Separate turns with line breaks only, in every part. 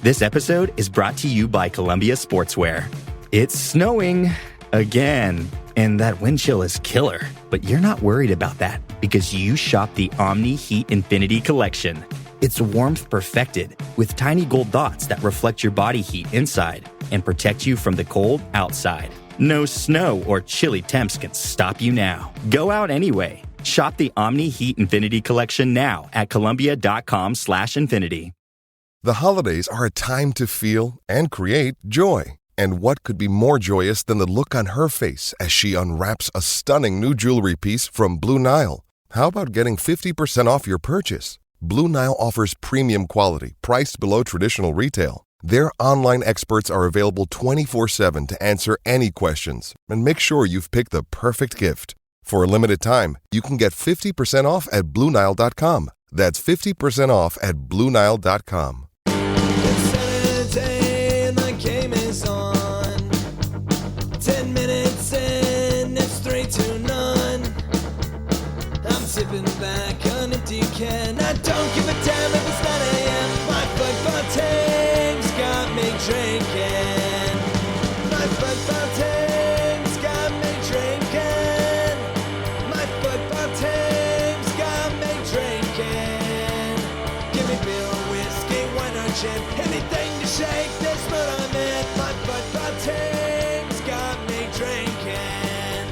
This episode is brought to you by Columbia Sportswear. It's snowing again, and that wind chill is killer. But you're not worried about that because you shop the Omni Heat Infinity Collection. It's warmth perfected with tiny gold dots that reflect your body heat inside and protect you from the cold outside. No snow or chilly temps can stop you now. Go out anyway. Shop the Omni Heat Infinity Collection now at Columbia.com/infinity.
The holidays are a time to feel and create joy. And what could be more joyous than the look on her face as she unwraps a stunning new jewelry piece from Blue Nile? How about getting 50% off your purchase? Blue Nile offers premium quality, priced below traditional retail. Their online experts are available 24/7 to answer any questions and make sure you've picked the perfect gift. For a limited time, you can get 50% off at BlueNile.com. That's 50% off at BlueNile.com.
It's Saturday and the game is on. 10 minutes in, it's 3-0. I'm sipping back on a decan. I don't give a damn if it's 9 a.m. My football team's got me drinking. My football team's got me drinking. My football team's got me drinking. Give me beer or whiskey, wine or gin, anything to shake this mood I'm in. My football team's got me drinking.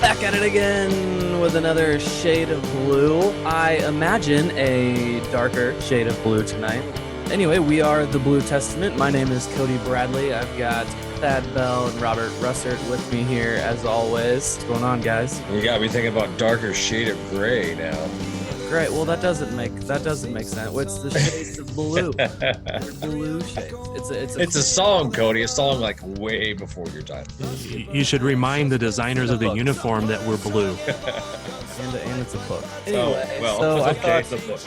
Back at it again with another shade of blue. I imagine a darker shade of blue tonight. Anyway, we are the Blue Testament. My name is Cody Bradley. I've got Thad Bell and Robert Russert with me here as always. What's going on, guys?
You got me thinking about darker shade of gray now.
Great. Well, that doesn't make sense. It's the shades of blue. They're blue shades.
It's a song, Cody. A song like way before your time.
You should remind the designers of the uniform that we're blue.
and it's a book.
Oh,
Anyway,
well,
so
it's okay. It's a book.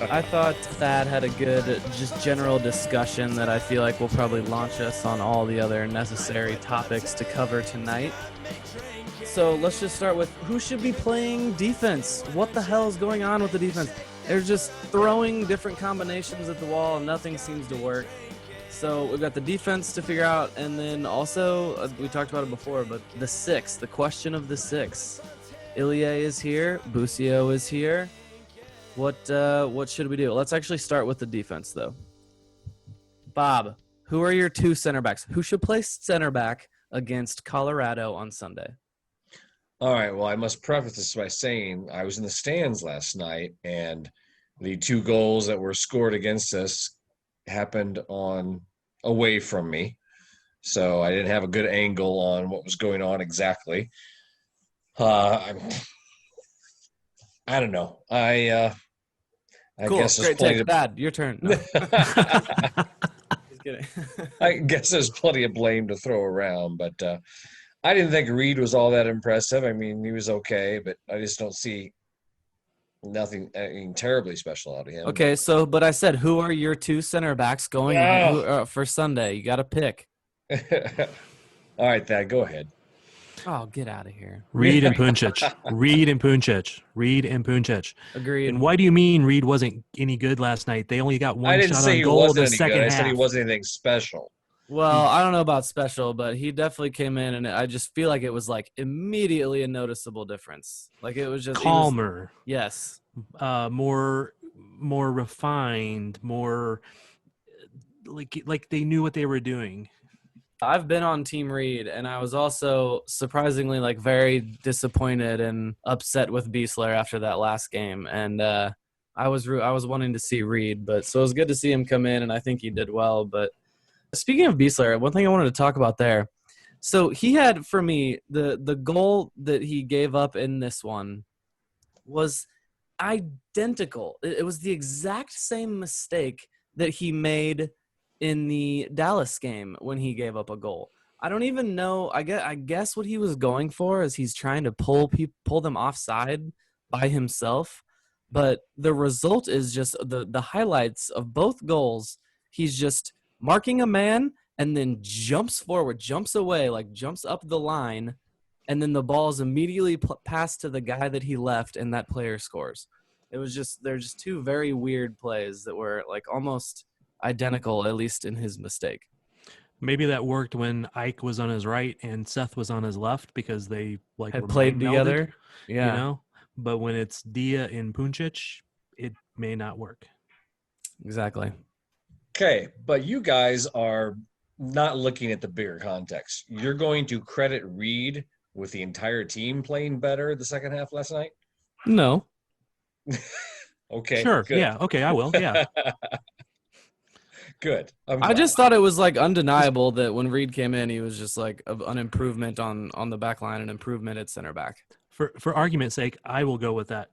I thought Thad had a good, just general discussion that I feel like will probably launch us on all the other necessary topics to cover tonight. So let's just start with who should be playing defense. What the hell is going on with the defense? They're just throwing different combinations at the wall and nothing seems to work. So we've got the defense to figure out, and then also, we talked about it before, but the question of the six. Ilie is here, Busio is here. What should we do? Let's actually start with the defense, though. Bob, who are your two center backs? Who should play center back against Colorado on Sunday?
All right. Well, I must preface this by saying I was in the stands last night, and the two goals that were scored against us happened away from me. So I didn't have a good angle on what was going on exactly. I don't know. I
Cool.
guess there's
Great
plenty
take.
of
Bad. Your turn. No. Just kidding.
I guess there's plenty of blame to throw around, but I didn't think Reed was all that impressive. I mean, he was okay, but I just don't see nothing terribly special out of him.
Okay, but I said, who are your two center backs going for Sunday? You got to pick.
All right, Thad, go ahead.
Oh, get out of here.
Reed and Puncic.
Agreed.
And why do you mean Reed wasn't any good last night? They only got
I
one
didn't
shot
say
on
he
goal
wasn't
the
any
second
good. I
half.
said he wasn't anything special.
Well, I don't know about special, but he definitely came in, and I just feel like it was like immediately a noticeable difference. Like it was just
calmer.
Yes.
More refined, more like they knew what they were doing.
I've been on Team Reed, and I was also surprisingly like very disappointed and upset with Besler after that last game. And I was wanting to see Reed, but so it was good to see him come in, and I think he did well. But speaking of Besler, one thing I wanted to talk about there. So he had, for me, the goal that he gave up in this one was identical. It was the exact same mistake that he made in the Dallas game when he gave up a goal. I don't even know. I guess what he was going for is he's trying to pull them offside by himself. But the result is just the highlights of both goals. He's just marking a man and then jumps forward, jumps away, like jumps up the line, and then the ball is immediately passed to the guy that he left, and that player scores. They're just two very weird plays that were like almost identical, at least in his mistake.
Maybe that worked when Ike was on his right and Seth was on his left because they
Had
were
played
mind-melded,
together. Yeah.
you know. But when it's Dia and Puncic, it may not work.
Exactly.
Okay, but you guys are not looking at the bigger context. You're going to credit Reed with the entire team playing better the second half last night?
No.
Okay,
Sure.
good.
Yeah. Okay. I will. Yeah.
Good.
I just thought it was like undeniable that when Reed came in, he was just like an improvement on the back line, an improvement at center back.
For argument's sake, I will go with that.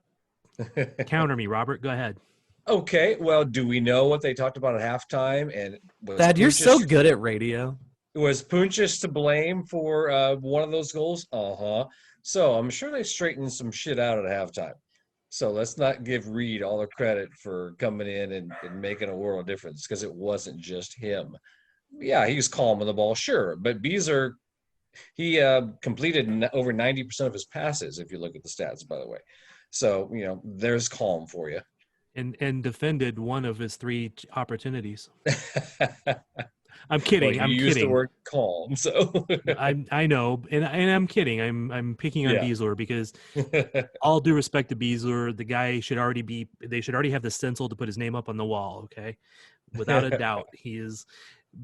Counter me, Robert. Go ahead.
Okay, well, do we know what they talked about at halftime? And was
Dad, you're so
Puncic-
good at radio.
Was Puncic to blame for one of those goals? So I'm sure they straightened some shit out at halftime. So let's not give Reed all the credit for coming in and making a world of difference because it wasn't just him. Yeah, he was calm on the ball, sure. But Besler, he completed over 90% of his passes, if you look at the stats, by the way. So, there's calm for you.
And defended one of his 3 opportunities. I'm kidding.
Well,
I'm
you used
kidding.
the word calm, so
I know, and I'm kidding. I'm picking on Besler because all due respect to Besler, the guy should already be. They should already have the stencil to put his name up on the wall. Okay, without a doubt, he is.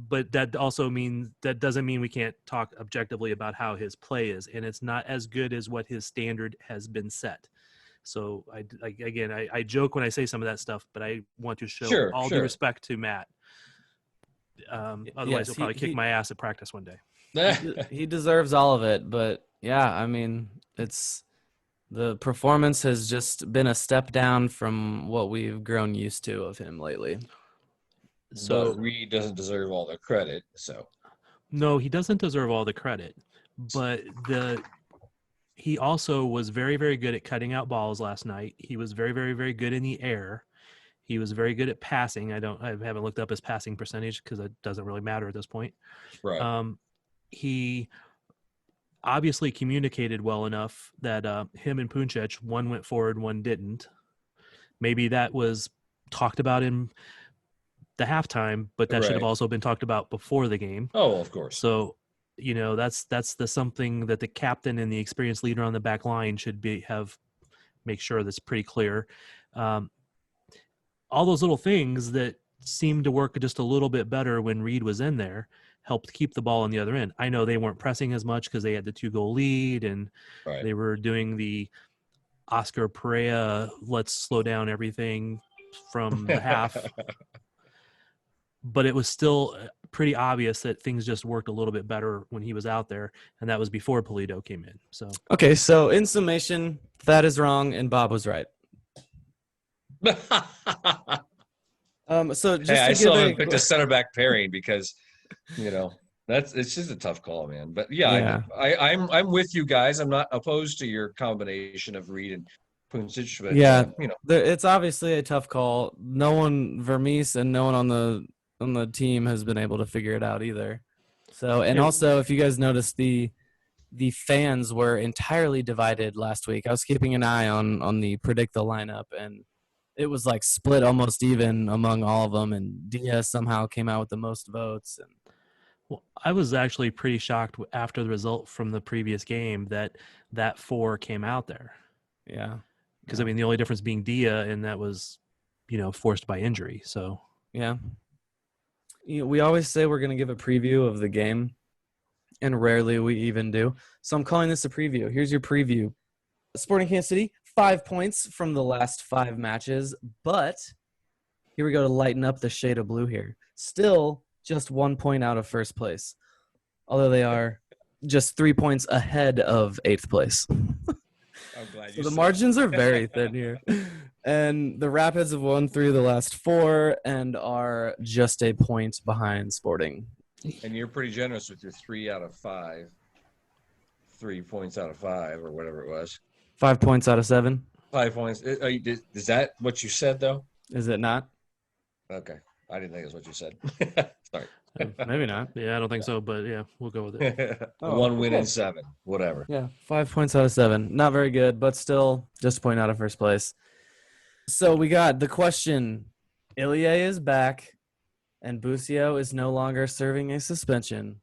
But that doesn't mean we can't talk objectively about how his play is, and it's not as good as what his standard has been set. So I joke when I say some of that stuff, but I want to show all due respect to Matt. Otherwise, he'll probably kick my ass at practice one day.
He deserves all of it, but yeah, I mean, it's the performance has just been a step down from what we've grown used to of him lately.
So Reed doesn't deserve all the credit. So
no, he doesn't deserve all the credit, but he also was very, very good at cutting out balls last night. He was very, very, very good in the air. He was very good at passing. I haven't looked up his passing percentage because it doesn't really matter at this point.
Right.
He obviously communicated well enough that him and Puncic, one went forward, one didn't. Maybe that was talked about in the halftime, but that should have also been talked about before the game.
Oh, of course.
So, that's the something that the captain and the experienced leader on the back line should make sure that's pretty clear. All those little things that seemed to work just a little bit better when Reed was in there helped keep the ball on the other end. I know they weren't pressing as much because they had the 2-goal lead and they were doing the Oscar Perea, let's slow down everything from the half. But it was still pretty obvious that things just worked a little bit better when he was out there, and that was before Pulido came in. So
okay, so in summation, Thad is wrong and Bob was right. So just
I still haven't picked a center back pairing because it's just a tough call, man. But I'm with you guys. I'm not opposed to your combination of Reed and Puncic, but
it's obviously a tough call. No one, Vermes and no one on the team has been able to figure it out either. So, and also, if you guys noticed, the fans were entirely divided last week. I was keeping an eye on the predict the lineup, and it was like split almost even among all of them. And Diaz somehow came out with the most votes. And
well, I was actually pretty shocked after the result from the previous game that 4 came out there.
Yeah,
because I mean the only difference being Dia, and that was forced by injury. So
yeah. We always say we're going to give a preview of the game, and rarely we even do. So I'm calling this a preview. Here's your preview. Sporting Kansas City, 5 points from the last 5 matches, but here we go to lighten up the shade of blue here. Still just 1 point out of first place, although they are just 3 points ahead of 8th place.
I'm glad
so the margins are very thin here. And the Rapids have won 3 of the last 4 and are just a point behind Sporting.
And you're pretty generous with your 3 out of 5. 3 points out of 5 or whatever it was.
5 points out of 7.
5 points. Is that what you said, though?
Is it not?
Okay. I didn't think it was what you said. Sorry.
Maybe not.
Yeah, I don't think so, but yeah, we'll go with it.
1 win in 7, whatever.
Yeah, 5 points out of 7. Not very good, but still just a point out of first place. So we got the question. Ilie is back. and Busio is no longer serving a suspension.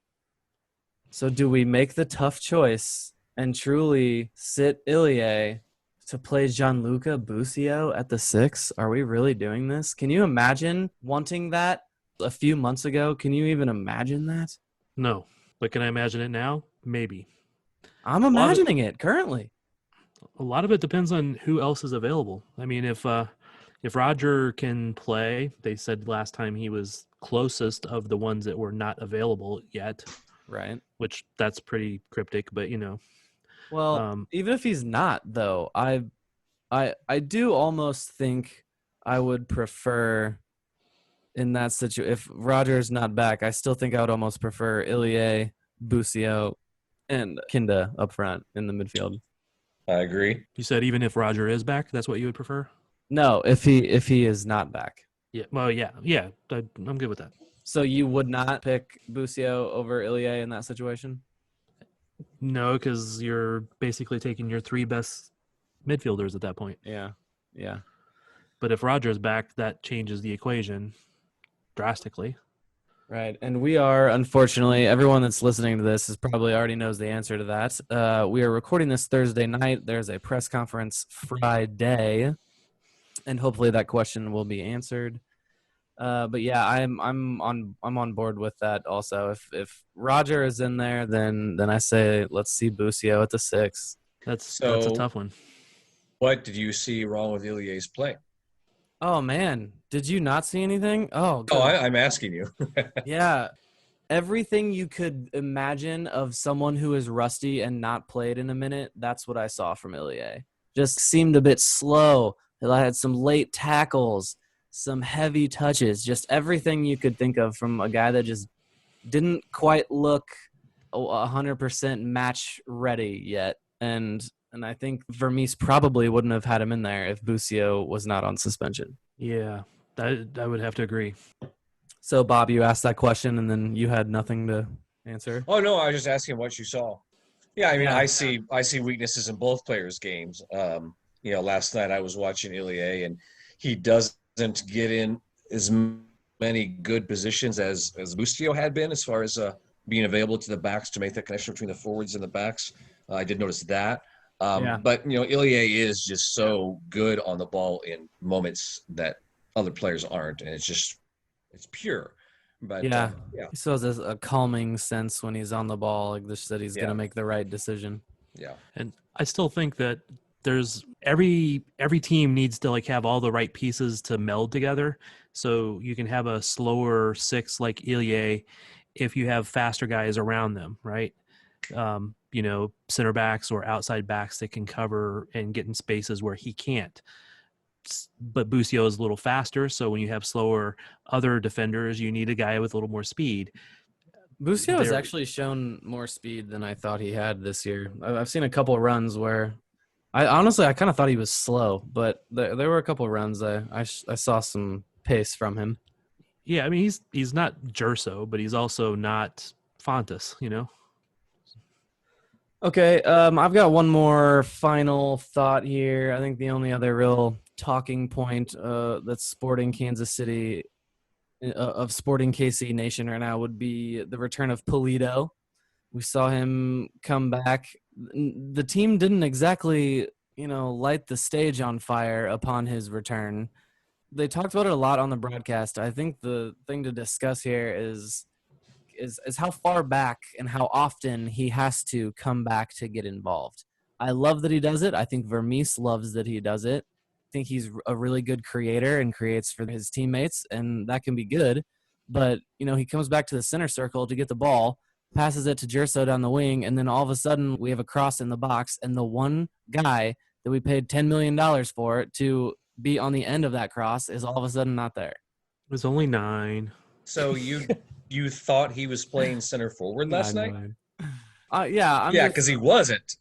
So do we make the tough choice and truly sit Ilie to play Gianluca Busio at the 6? Are we really doing this? Can you imagine wanting that a few months ago? Can you even imagine that?
No. But can I imagine it now? Maybe.
I'm imagining it currently.
A lot of it depends on who else is available. I mean, if Roger can play, they said last time he was closest of the ones that were not available yet.
Right.
Which that's pretty cryptic, but
Well, even if he's not, though, I do almost think I would prefer in that situation. If Roger's not back, I still think I would almost prefer Ilie, Busio, and Kinda up front in the midfield.
I agree.
You said even if Roger is back, that's what you would prefer?
No, if he is not back.
Yeah. Well, yeah. I'm good with that.
So you would not pick Busio over Ilie in that situation?
No, because you're basically taking your 3 best midfielders at that point.
Yeah.
But if Roger's back, that changes the equation drastically.
Right. And we are, unfortunately, everyone that's listening to this probably already knows the answer to that. We are recording this Thursday night. There's a press conference Friday, and hopefully that question will be answered. But yeah, I'm on board with that also. If Roger is in there, then I say let's see Busio at the 6.
That's a tough one.
What did you see wrong with Ilie's play?
Oh man, did you not see anything? Oh, good.
I'm asking you.
Yeah, everything you could imagine of someone who is rusty and not played in a minute. That's what I saw from Ilie. Just seemed a bit slow. I had some late tackles, some heavy touches, just everything you could think of from a guy that just didn't quite look 100% match ready yet. And I think Vermes probably wouldn't have had him in there if Busio was not on suspension.
Yeah, I would have to agree.
So, Bob, you asked that question, and then you had nothing to answer?
Oh, no, I was just asking what you saw. Yeah, I mean,
Yeah.
I see weaknesses in both players' games. Last night I was watching Ilie, and he doesn't get in as many good positions as Busio had been as far as being available to the backs to make that connection between the forwards and the backs. I did notice that. But, Ilie is just so good on the ball in moments that other players aren't, and it's pure. But
Yeah. He still has a calming sense when he's on the ball, like this, that he's going to make the right decision.
Yeah.
And I still think that there's every team needs to have all the right pieces to meld together. So you can have a slower 6 like Ilie if you have faster guys around them, right? Center backs or outside backs that can cover and get in spaces where he can't. But Busio is a little faster, so when you have slower other defenders, you need a guy with a little more speed.
Busio has actually shown more speed than I thought he had this year. I've seen a couple of runs where I kind of thought he was slow, but there were a couple of runs I saw some pace from him.
Yeah, I mean he's not Gerso, but he's also not Fontes,
Okay, I've got one more final thought here. I think the only other real talking point that's sporting Kansas City of sporting KC Nation right now would be the return of Pulido. We saw him come back. The team didn't exactly, light the stage on fire upon his return. They talked about it a lot on the broadcast. I think the thing to discuss here is how far back and how often he has to come back to get involved. I love that he does it. I think Vermes loves that he does it. I think he's a really good creator and creates for his teammates, and that can be good. But, he comes back to the center circle to get the ball, passes it to Gerso down the wing, and then all of a sudden we have a cross in the box, and the one guy that we paid $10 million for to be on the end of that cross is all of a sudden not there.
It was only 9.
So you thought he was playing center forward last night?
Yeah,
because he wasn't.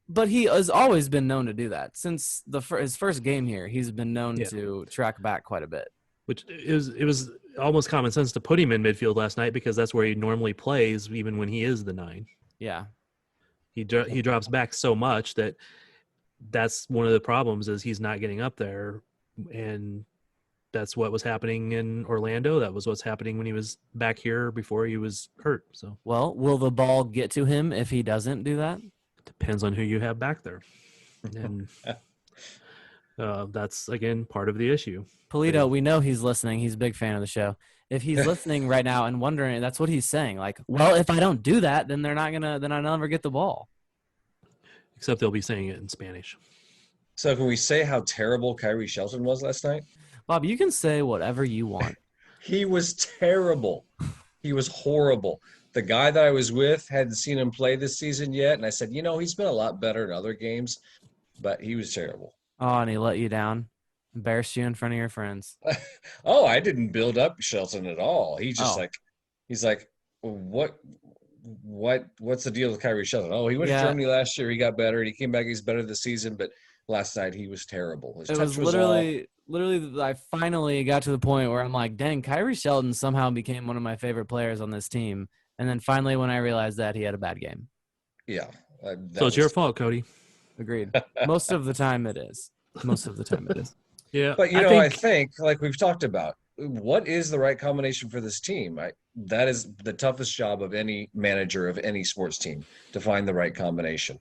but he has always been known to do that since his first game here. He's been known to track back quite a bit.
Which it was almost common sense to put him in midfield last night because that's where he normally plays, even when he is the 9.
Yeah,
he drops back so much that's one of the problems is he's not getting up there, and that's what was happening in Orlando. That was what's happening when he was back here before he was hurt. So,
well, will the ball get to him if he doesn't do that?
Depends on who you have back there. And that's, again, part of the issue.
Pulido, we know he's listening. He's a big fan of the show. If he's listening right now and wondering, that's what he's saying. Like, well, if I don't do that, then then I'll never get the ball.
Except they'll be saying it in Spanish.
So can we say how terrible Kyrie Shelton was last night?
Bob, you can say whatever you want.
He was terrible. He was horrible. The guy that I was with hadn't seen him play this season yet, and I said, he's been a lot better in other games, but he was terrible.
Oh, and he let you down? Embarrassed you in front of your friends?
Oh, I didn't build up Shelton at all. He's like, what's the deal with Kyrie Shelton? Oh, he went to Germany last year. He got better. He came back. He's better this season, but last night he was terrible. His touch was literally,
I finally got to the point where I'm like, dang, Kyrie Shelton somehow became one of my favorite players on this team. And then finally, when I realized that, he had a bad game.
Yeah.
So it's your fault, Cody.
Agreed. Most of the time it is.
Yeah.
But, I think, like we've talked about, what is the right combination for this team? That is the toughest job of any manager of any sports team, to find the right combination.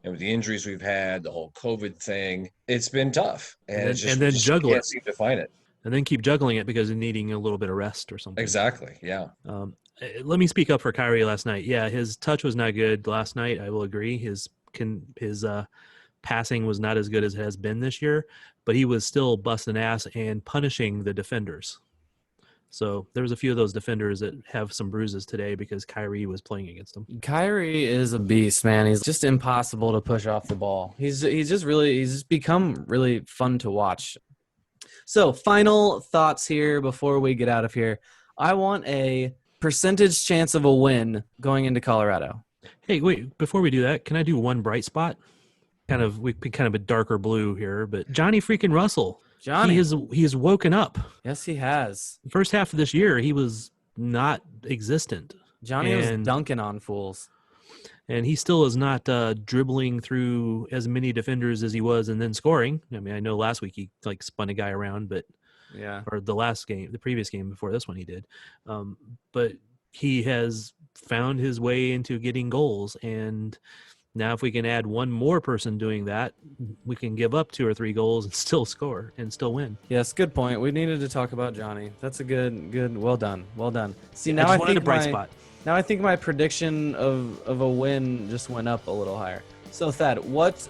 And with the injuries we've had, the whole COVID thing, it's been tough. And
then juggle
can't seem to find it.
And then keep juggling it because of needing a little bit of rest or something.
Exactly, yeah.
Let me speak up for Kyrie last night. Yeah, his touch was not good last night. I will agree. His passing was not as good as it has been this year, but he was still busting ass and punishing the defenders. So there was a few of those defenders that have some bruises today because Kyrie was playing against them.
Kyrie is a beast, man. He's just impossible to push off the ball. He's just become really fun to watch. So final thoughts here before we get out of here. I want a percentage chance of a win going into Colorado.
Hey, wait, before we do that, can I do one bright spot? We pick kind of a darker blue here, but Johnny freaking Russell.
Johnny.
He has woken up.
Yes, he has.
The first half of this year, he was not existent.
Johnny was dunking on fools.
And he still is not dribbling through as many defenders as he was and then scoring. I mean, I know last week he spun a guy around, but or the previous game before this one he did. But he has found his way into getting goals, and now if we can add one more person doing that, we can give up 2 or 3 goals and still score and still win.
Yes, good point. We needed to talk about Johnny. That's a good. Well done. See,
now I think a bright spot.
Now I think my prediction of a win just went up a little higher. So Thad, what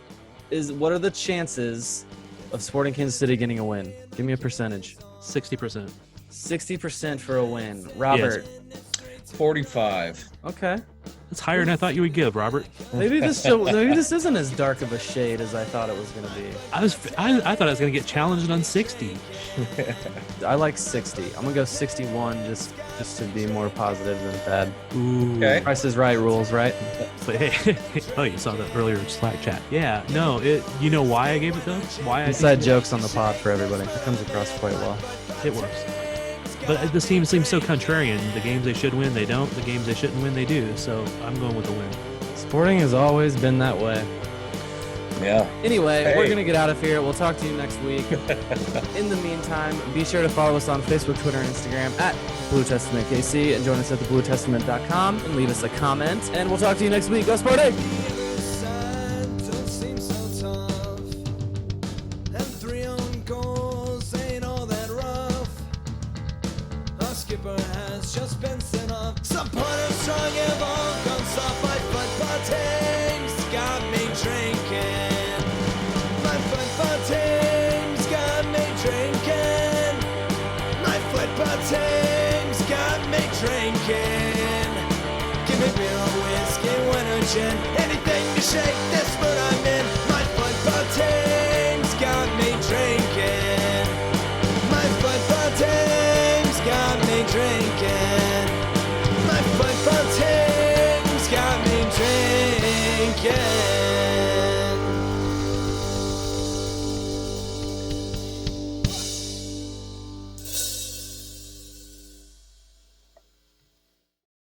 are the chances of Sporting Kansas City getting a win? Give me a percentage.
60%.
60% for a win. Robert.
Yes. 45.
Okay.
That's higher than I thought you would give, Robert.
Maybe this isn't as dark of a shade as I thought it was going to be.
I thought I was going to get challenged on 60.
I like 60. I'm going to go 61 just to be more positive than Thad.
Ooh.
Okay.
Price is Right rules, right?
But hey, you saw that earlier in Slack chat. Yeah, no, you know why I gave it though? Why I
said jokes on the pod for everybody. It comes across quite well.
It works. But this team seems so contrarian. The games they should win, they don't. The games they shouldn't win, they do. So I'm going with the win.
Sporting has always been that way.
Yeah.
Anyway, we're going to get out of here. We'll talk to you next week. In the meantime, be sure to follow us on Facebook, Twitter, and Instagram at Blue Testament KC, and join us at thebluetestament.com and leave us a comment. And we'll talk to you next week. Go Sporting!
Has just been sent off. Supporters strong have all gone soft. My football team's got me drinking. My football team's got me drinking. My football team's got me drinking. Give me beer or whiskey, wine or gin, anything to shake this mood I'm in. My football team's got me drinking. My football team's got me drinking. My football team's got me drinking.